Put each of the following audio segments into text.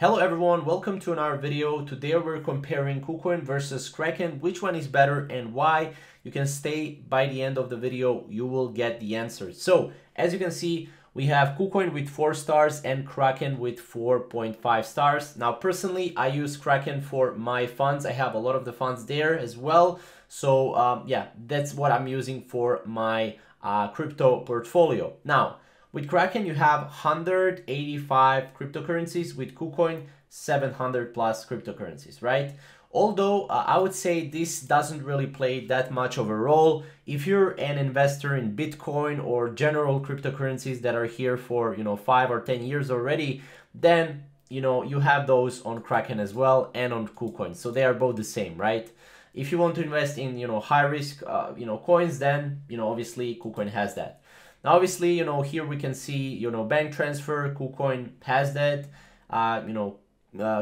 Hello everyone, welcome to another video. Today we're comparing KuCoin versus Kraken. Which one is better and why? You can stay by the end of the video, you will get the answers. So as you can see, we have KuCoin with 4 stars and Kraken with 4.5 stars. Now personally, I use Kraken for my funds. I have a lot of the funds there as well. So yeah, that's what I'm using for my crypto portfolio. Now, with Kraken, you have 185 cryptocurrencies. With KuCoin, 700 plus cryptocurrencies, right? Although I would say this doesn't really play that much of a role. If you're an investor in Bitcoin or general cryptocurrencies that are here for 5 or 10 years already, then you have those on Kraken as well and on KuCoin. So they are both the same, right? If you want to invest in high risk coins, then obviously KuCoin has that. Now, obviously, here we can see, bank transfer, KuCoin has that,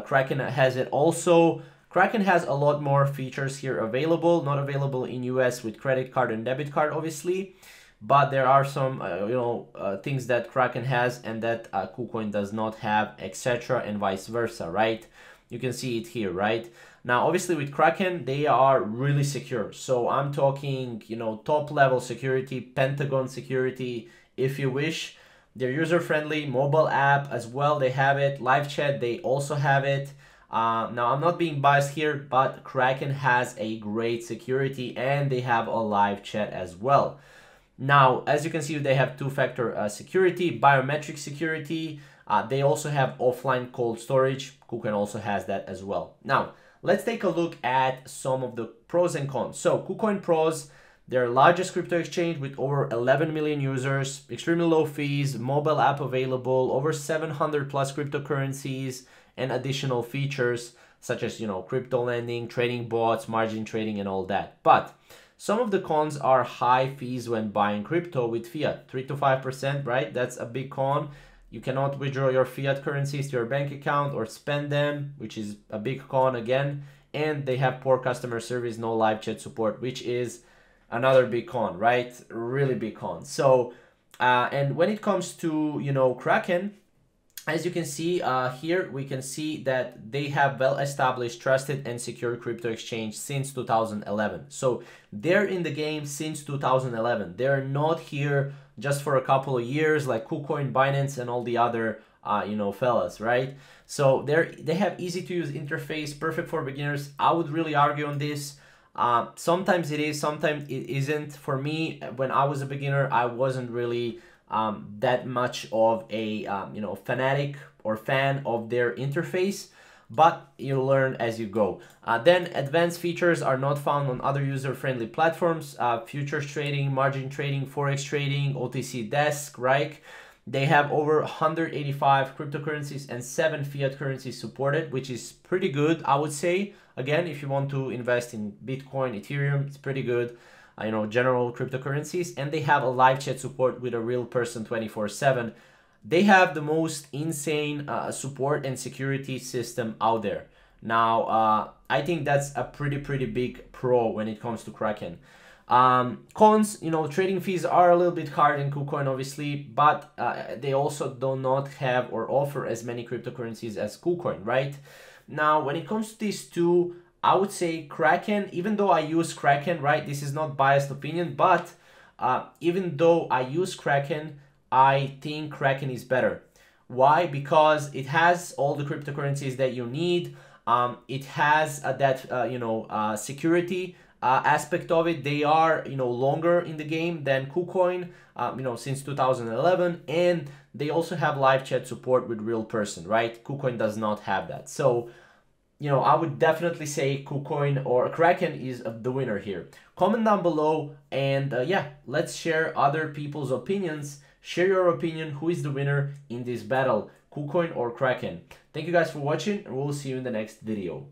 Kraken has it also. Kraken has a lot more features here available, not available in US with credit card and debit card, obviously, but there are some, things that Kraken has and that KuCoin does not have, etc. and vice versa, right? You can see it here, right? Now, obviously with Kraken, they are really secure. So I'm talking, top level security, Pentagon security, if you wish. They're user-friendly, mobile app as well, they have it. Live chat, they also have it. Now, I'm not being biased here, but Kraken has a great security and they have a live chat as well. Now, as you can see, they have two-factor security, biometric security. They also have offline cold storage. KuCoin also has that as well. Now, let's take a look at some of the pros and cons. So KuCoin Pros, their largest crypto exchange with over 11 million users, extremely low fees, mobile app available, over 700 plus cryptocurrencies, and additional features such as, crypto lending, trading bots, margin trading, and all that. But some of the cons are high fees when buying crypto with fiat, 3 to 5%, right? That's a big con. You cannot withdraw your fiat currencies to your bank account or spend them, which is a big con again. And they have poor customer service, no live chat support, which is another big con, right? Really big con. So, and when it comes to, Kraken, as you can see here, we can see that they have well-established, trusted, and secure crypto exchange since 2011. So they're in the game since 2011. They're not here just for a couple of years like KuCoin, Binance, and all the other fellas, right? So they have easy to use interface, perfect for beginners. I would really argue on this. Sometimes it is, sometimes it isn't. For me, when I was a beginner, I wasn't really that much of a fanatic or fan of their interface, but you learn as you go. Then advanced features are not found on other user-friendly platforms. Futures trading, margin trading, forex trading, OTC desk, right? They have over 185 cryptocurrencies and 7 fiat currencies supported, which is pretty good, I would say. Again, if you want to invest in Bitcoin, Ethereum, it's pretty good. General cryptocurrencies, and they have a live chat support with a real person 24/7. They have the most insane support and security system out there. Now, I think that's a pretty big pro when it comes to Kraken. Cons, trading fees are a little bit higher in KuCoin, obviously, but they also do not have or offer as many cryptocurrencies as KuCoin, right? Now, when it comes to these two, I would say Kraken, even though I use Kraken, right? This is not biased opinion, but even though I use Kraken, I think Kraken is better. Why? Because it has all the cryptocurrencies that you need. It has that security aspect of it. They are longer in the game than KuCoin, since 2011, and they also have live chat support with real person, right? KuCoin does not have that. So I would definitely say KuCoin or Kraken is the winner here. Comment down below and yeah, let's share other people's opinions. Share your opinion. Who is the winner in this battle, KuCoin or Kraken? Thank you guys for watching, and we'll see you in the next video.